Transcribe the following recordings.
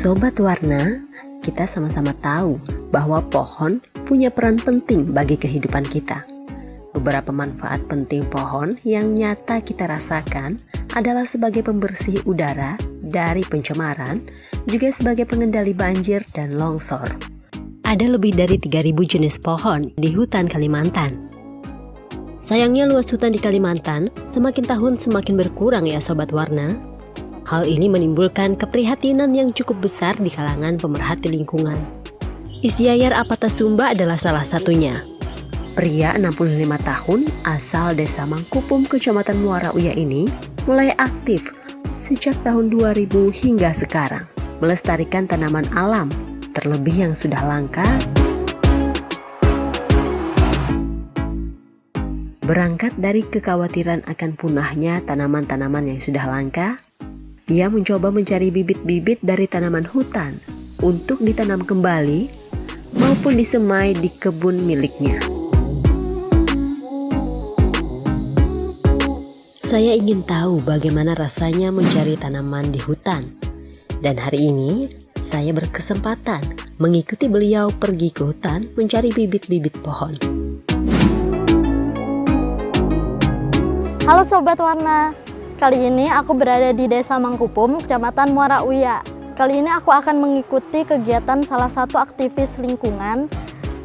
Sobat Warna, kita sama-sama tahu bahwa pohon punya peran penting bagi kehidupan kita. Beberapa manfaat penting pohon yang nyata kita rasakan adalah sebagai pembersih udara dari pencemaran, juga sebagai pengendali banjir dan longsor. Ada lebih dari 3.000 jenis pohon di hutan Kalimantan. Sayangnya luas hutan di Kalimantan semakin tahun semakin berkurang ya Sobat Warna. Hal ini menimbulkan keprihatinan yang cukup besar di kalangan pemerhati lingkungan. Isyayar Apatasumba adalah salah satunya. Pria 65 tahun asal Desa Mangkupum, Kecamatan Muara Uya ini mulai aktif sejak tahun 2000 hingga sekarang melestarikan tanaman alam, terlebih yang sudah langka. Berangkat dari kekhawatiran akan punahnya tanaman-tanaman yang sudah langka, ia mencoba mencari bibit-bibit dari tanaman hutan untuk ditanam kembali maupun disemai di kebun miliknya. Saya ingin tahu bagaimana rasanya mencari tanaman di hutan. Dan hari ini saya berkesempatan mengikuti beliau pergi ke hutan mencari bibit-bibit pohon. Halo Sobat Warna, kali ini aku berada di Desa Mangkupum, Kecamatan Muara Uya. Kali ini aku akan mengikuti kegiatan salah satu aktivis lingkungan.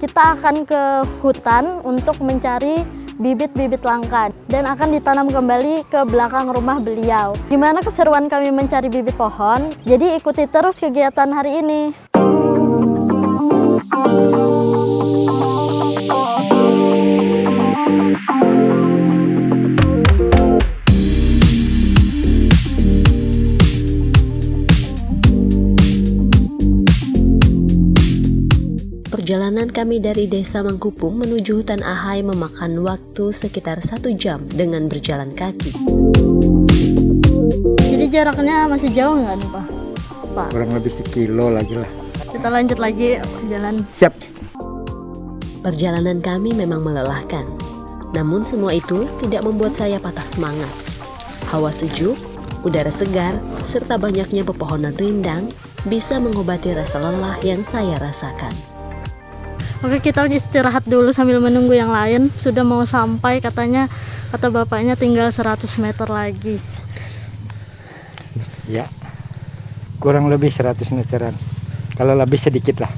Kita akan ke hutan untuk mencari bibit-bibit langka dan akan ditanam kembali ke belakang rumah beliau. Gimana keseruan kami mencari bibit pohon? Jadi ikuti terus kegiatan hari ini. Perjalanan kami dari Desa Mangkupum menuju hutan Ahai memakan waktu sekitar 1 jam dengan berjalan kaki. Jadi jaraknya masih jauh nggak nih Pak? Kurang lebih 1 kilo lagi lah. Kita lanjut lagi jalan. Siap. Perjalanan kami memang melelahkan, namun semua itu tidak membuat saya patah semangat. Hawa sejuk, udara segar, serta banyaknya pepohonan rindang bisa mengobati rasa lelah yang saya rasakan. Oke, kita istirahat dulu sambil menunggu yang lain. Sudah mau sampai katanya, kata bapaknya tinggal 100 meter lagi. Ya, kurang lebih 100 meteran. Kalau lebih sedikit lah.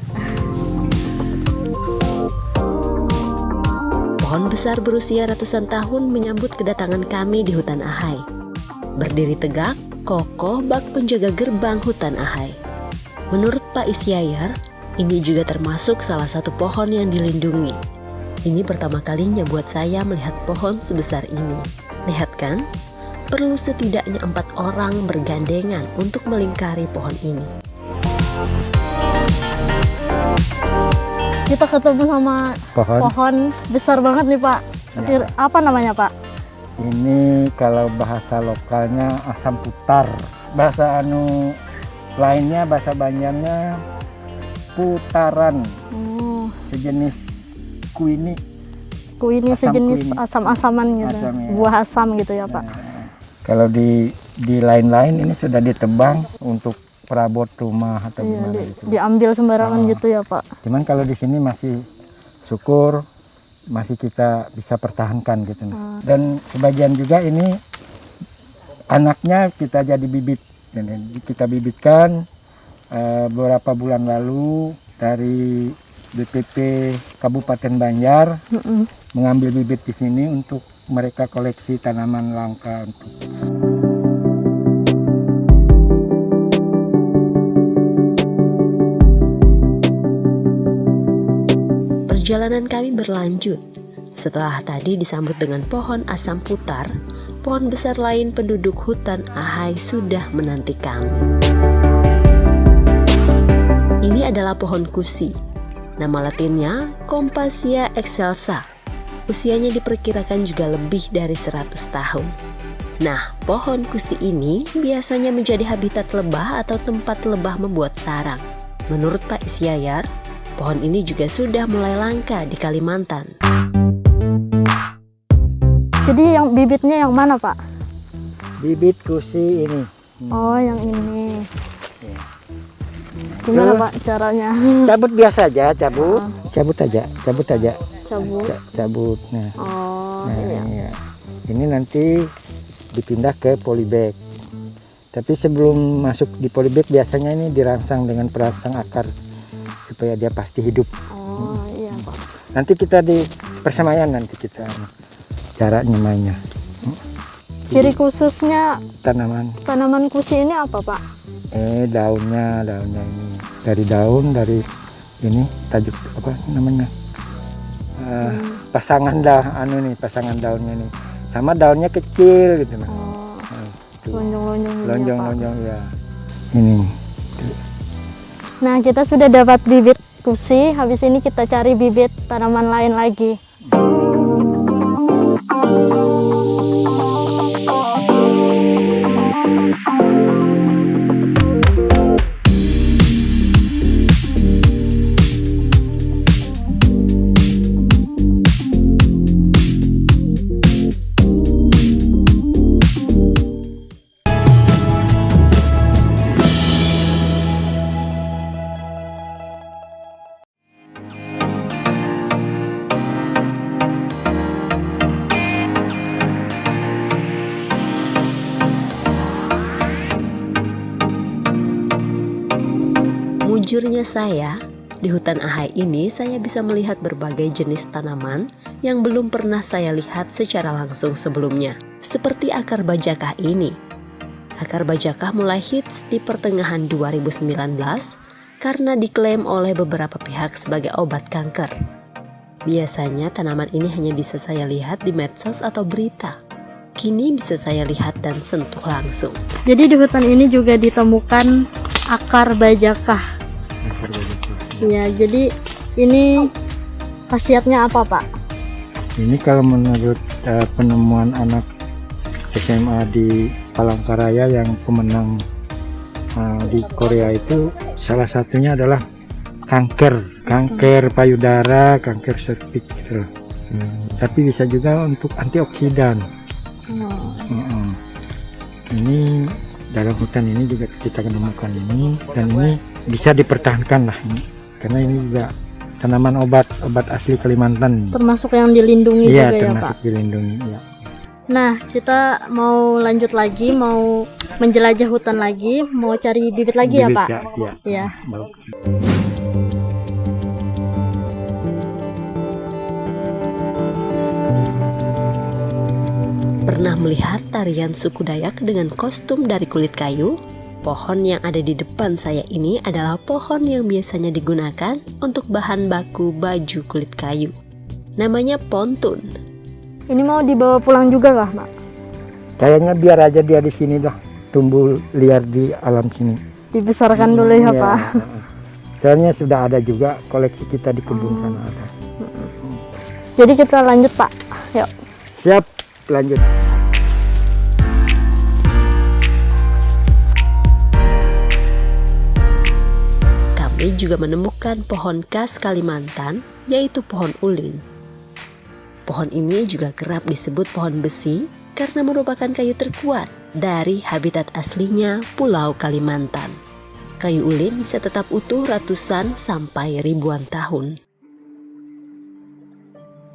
Pohon besar berusia ratusan tahun menyambut kedatangan kami di hutan Ahai. Berdiri tegak, kokoh bak penjaga gerbang hutan Ahai. Menurut Pak Isyayar, ini juga termasuk salah satu pohon yang dilindungi. Ini pertama kalinya buat saya melihat pohon sebesar ini. Lihat kan, perlu setidaknya 4 orang bergandengan untuk melingkari pohon ini. Kita ketemu sama pohon besar banget nih Pak. Ya. Apa namanya Pak? Ini kalau bahasa lokalnya asam putar. Bahasa lainnya, bahasa Banjarnya putaran. Sejenis kuini. Kuini sejenis asam-asaman gitu. Asam, ya. Buah asam gitu ya Pak. Kalau di lain-lain ini sudah ditebang untuk perabot rumah atau gimana gitu. Diambil sembarangan gitu ya Pak. Cuman kalau di sini masih syukur masih kita bisa pertahankan gitu. Dan sebagian juga ini anaknya kita jadi bibit. Kita bibitkan beberapa bulan lalu dari BPP Kabupaten Banjar mengambil bibit di sini untuk mereka koleksi tanaman langka. Perjalanan kami berlanjut. Setelah tadi disambut dengan pohon asam putar, pohon besar lain penduduk hutan Ahai sudah menanti kami. Ini adalah pohon kusi. Nama latinnya Compasia excelsa. Usianya diperkirakan juga lebih dari 100 tahun. Nah, pohon kusi ini biasanya menjadi habitat lebah atau tempat lebah membuat sarang. Menurut Pak Isyayar, pohon ini juga sudah mulai langka di Kalimantan. Jadi yang bibitnya yang mana Pak? Bibit kusi ini. Oh, yang ini. Gimana Tuh. Pak caranya? Cabut biasa aja, cabut. Cabut aja. Cabut. Cabut. Nah, Oh, nah iya. iya. Ini nanti dipindah ke polybag. Tapi sebelum masuk di polybag biasanya ini dirangsang dengan perangsang akar supaya dia pasti hidup. Oh, iya Pak. Nanti kita di persemaian nanti kita cara nyemainya. Ciri khususnya Tanaman kusi ini apa Pak? daunnya ini dari daun dari ini tajuk apa namanya pasangan daunnya nih sama daunnya kecil gitu mas. Oh, Tuh. lonjong-lonjong ini ya, Pak. Lonjong ya ini. Nah, kita sudah dapat bibit kusi, habis ini kita cari bibit tanaman lain lagi. Mujurnya saya, di hutan Ahai ini saya bisa melihat berbagai jenis tanaman yang belum pernah saya lihat secara langsung sebelumnya. Seperti akar bajakah ini. Akar bajakah mulai hits di pertengahan 2019 karena diklaim oleh beberapa pihak sebagai obat kanker. Biasanya tanaman ini hanya bisa saya lihat di medsos atau berita. Kini bisa saya lihat dan sentuh langsung. Jadi di hutan ini juga ditemukan akar bajakah. Ya, jadi ini khasiatnya apa Pak? Ini kalau menurut penemuan anak SMA di Palangkaraya yang pemenang di Korea itu salah satunya adalah kanker payudara, kanker serviks gitu. Tapi bisa juga untuk antioksidan. Ini dalam hutan ini juga kita menemukan ini dan ini bisa dipertahankan lah ini. Karena ini juga tanaman obat asli Kalimantan. Termasuk yang dilindungi Iya, juga ya Pak? termasuk dilindungi. Ya. Nah, kita mau lanjut lagi, mau menjelajah hutan lagi, mau cari bibit lagi ya Pak? Ya. Iya. Pernah melihat tarian suku Dayak dengan kostum dari kulit kayu? Pohon yang ada di depan saya ini adalah pohon yang biasanya digunakan untuk bahan baku baju kulit kayu. Namanya pontun. Ini mau dibawa pulang juga kah Pak? Kayaknya biar aja dia di sini dah, tumbuh liar di alam sini. Dibesarkan dulu ya Iya. Pak? Soalnya sudah ada juga koleksi kita di kebun sana ada. Jadi kita lanjut Pak, yuk. Siap, lanjut. Kami juga menemukan pohon khas Kalimantan, yaitu pohon ulin. Pohon ini juga kerap disebut pohon besi karena merupakan kayu terkuat dari habitat aslinya Pulau Kalimantan. Kayu ulin bisa tetap utuh ratusan sampai ribuan tahun.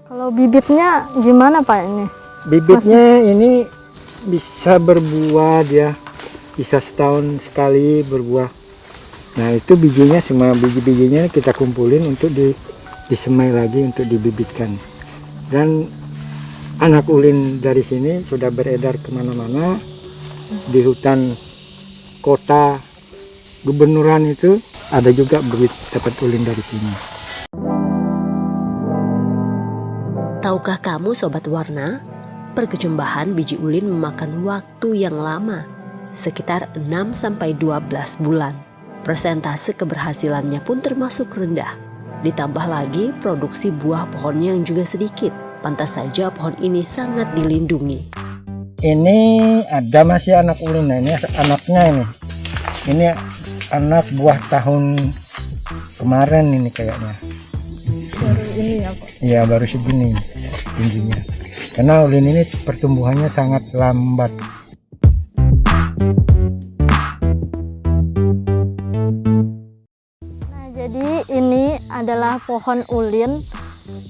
Kalau bibitnya gimana Pak ini? Bibitnya ini bisa berbuah, dia bisa setahun sekali berbuah. Nah itu bijinya, semua biji-bijinya kita kumpulin untuk disemai lagi untuk dibibitkan. Dan anak ulin dari sini sudah beredar kemana-mana. Di hutan kota gubernuran itu ada juga bibit dapat ulin dari sini. Tahukah kamu Sobat Warna, perkecambahan biji ulin memakan waktu yang lama, sekitar 6-12 bulan. Persentase keberhasilannya pun termasuk rendah. Ditambah lagi produksi buah pohonnya yang juga sedikit. Pantas saja pohon ini sangat dilindungi. Ini ada masih anak ulin, nah ini anaknya ini. Ini anak buah tahun kemarin ini kayaknya. Baru ini ya Pak? Iya baru segini tingginya. Karena ulin ini pertumbuhannya sangat lambat. pohon ulin.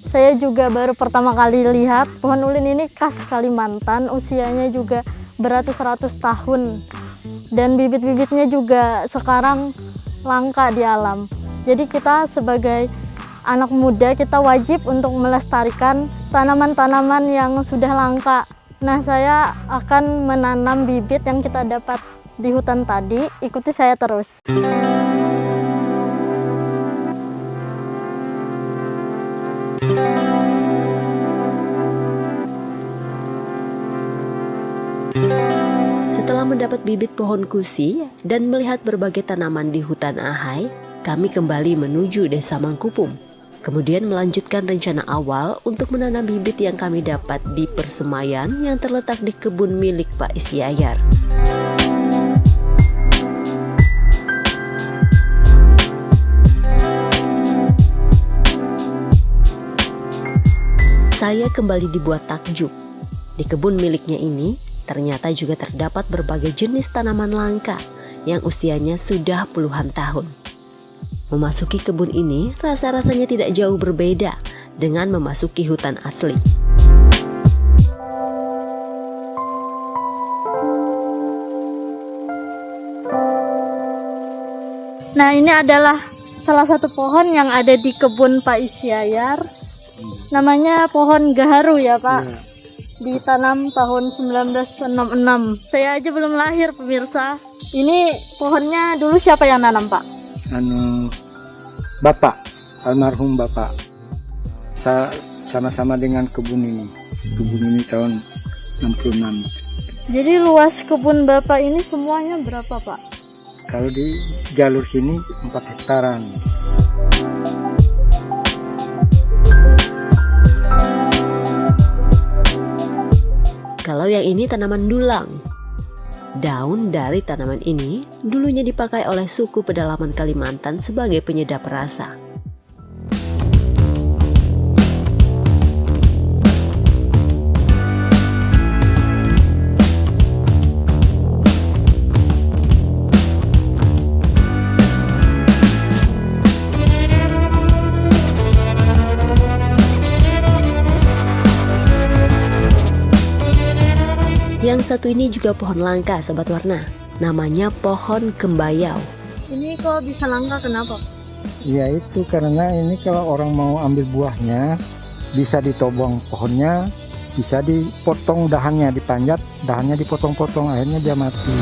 Saya juga baru pertama kali lihat pohon ulin ini khas Kalimantan, usianya juga beratus-ratus tahun. Dan bibit-bibitnya juga sekarang langka di alam. Jadi kita sebagai anak muda, kita wajib untuk melestarikan tanaman-tanaman yang sudah langka. Nah, saya akan menanam bibit yang kita dapat di hutan tadi. Ikuti saya terus. Setelah mendapat bibit pohon kusi dan melihat berbagai tanaman di hutan Ahai, kami kembali menuju Desa Mangkupum. Kemudian melanjutkan rencana awal untuk menanam bibit yang kami dapat di persemayan yang terletak di kebun milik Pak Isyayar. Saya kembali dibuat takjub. Di kebun miliknya ini ternyata juga terdapat berbagai jenis tanaman langka yang usianya sudah puluhan tahun. Memasuki kebun ini rasa-rasanya tidak jauh berbeda dengan memasuki hutan asli. Nah, ini adalah salah satu pohon yang ada di kebun Pak Isyayar. Namanya pohon gaharu ya, Pak. Ya. Ditanam tahun 1966. Saya aja belum lahir, pemirsa. Ini pohonnya dulu siapa yang nanam, Pak? Bapak, almarhum Bapak. Saya sama-sama dengan kebun ini. Kebun ini tahun 66. Jadi luas kebun Bapak ini semuanya berapa, Pak? Kalau di jalur sini 4 hektaran. Kalau yang ini tanaman dulang. Daun dari tanaman ini dulunya dipakai oleh suku pedalaman Kalimantan sebagai penyedap rasa. Yang satu ini juga pohon langka, Sobat Warna. Namanya pohon kembayau. Ini kok bisa langka, kenapa? Ya itu karena ini kalau orang mau ambil buahnya bisa ditobong pohonnya, bisa dipotong dahannya, dipanjat, dahannya dipotong-potong, akhirnya dia mati.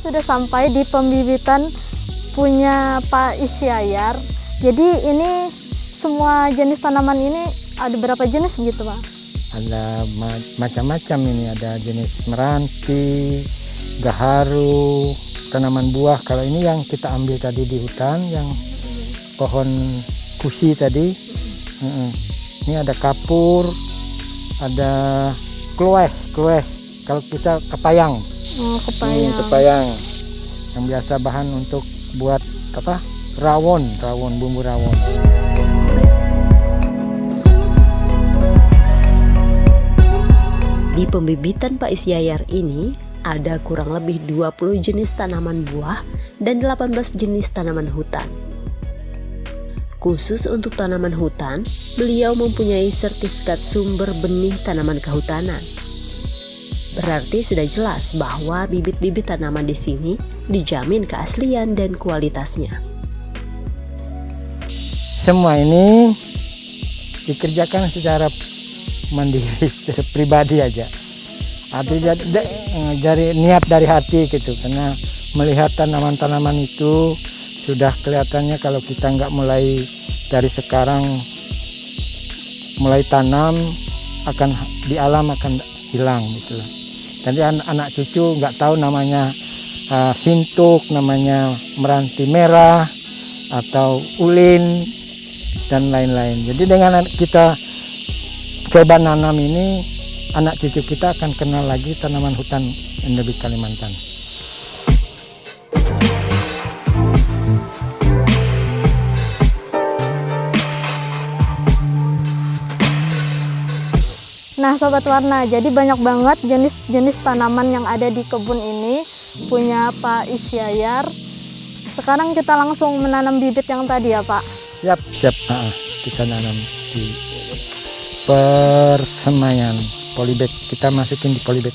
Sudah sampai di pembibitan punya Pak Isyayar. Jadi ini semua jenis tanaman ini ada berapa jenis gitu, Pak? Ada macam-macam ini, ada jenis meranti, gaharu, tanaman buah. Kalau ini yang kita ambil tadi di hutan, yang pohon kusi tadi. Ini ada kapur, ada klueh. Kalau kita kepayang. Oh, kepayang. Kepayang. Yang biasa bahan untuk buat apa? Rawon, bumbu rawon. Di pembibitan Pak Isyayar ini ada kurang lebih 20 jenis tanaman buah dan 18 jenis tanaman hutan. Khusus untuk tanaman hutan, beliau mempunyai sertifikat sumber benih tanaman kehutanan. Berarti sudah jelas bahwa bibit-bibit tanaman di sini dijamin keaslian dan kualitasnya. Semua ini dikerjakan secara mandiri, pribadi aja. Artinya dari niat dari hati gitu, karena melihat tanaman-tanaman itu sudah kelihatannya kalau kita nggak mulai dari sekarang, mulai tanam, akan di alam akan hilang gitu loh. Nanti anak cucu nggak tahu namanya sintuk, namanya meranti merah atau ulin dan lain-lain. Jadi dengan kita coba nanam ini, anak cucu kita akan kenal lagi tanaman hutan endemik Kalimantan. Nah Sobat Warna, jadi banyak banget jenis-jenis tanaman yang ada di kebun ini punya Pak Isyayar. Sekarang kita langsung menanam bibit yang tadi ya Pak? Siap. Kita nanam di persemaian polybag. Kita masukin di polybag.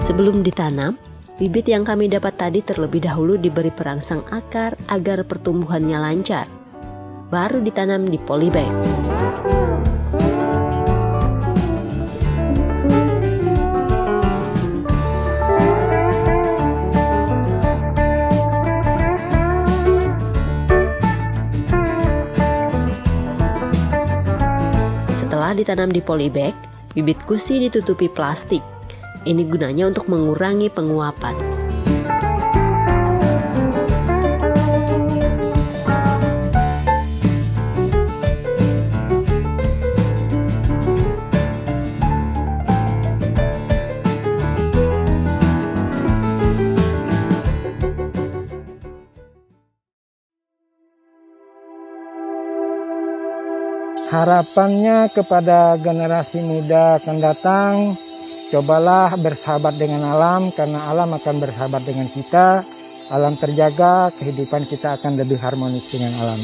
Sebelum ditanam, bibit yang kami dapat tadi terlebih dahulu diberi perangsang akar agar pertumbuhannya lancar. Baru ditanam di polybag. Setelah ditanam di polybag, bibit gusi ditutupi plastik. Ini gunanya untuk mengurangi penguapan. Harapannya kepada generasi muda akan datang, cobalah bersahabat dengan alam, karena alam akan bersahabat dengan kita. Alam terjaga, kehidupan kita akan lebih harmonis dengan alam.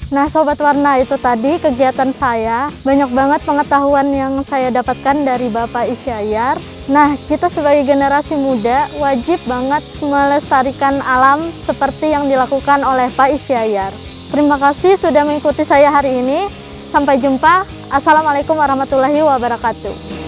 Nah Sobat Warna, itu tadi kegiatan saya. Banyak banget pengetahuan yang saya dapatkan dari Bapak Isyayar. Nah, kita sebagai generasi muda wajib banget melestarikan alam seperti yang dilakukan oleh Pak Isyayar. Terima kasih sudah mengikuti saya hari ini. Sampai jumpa. Assalamualaikum warahmatullahi wabarakatuh.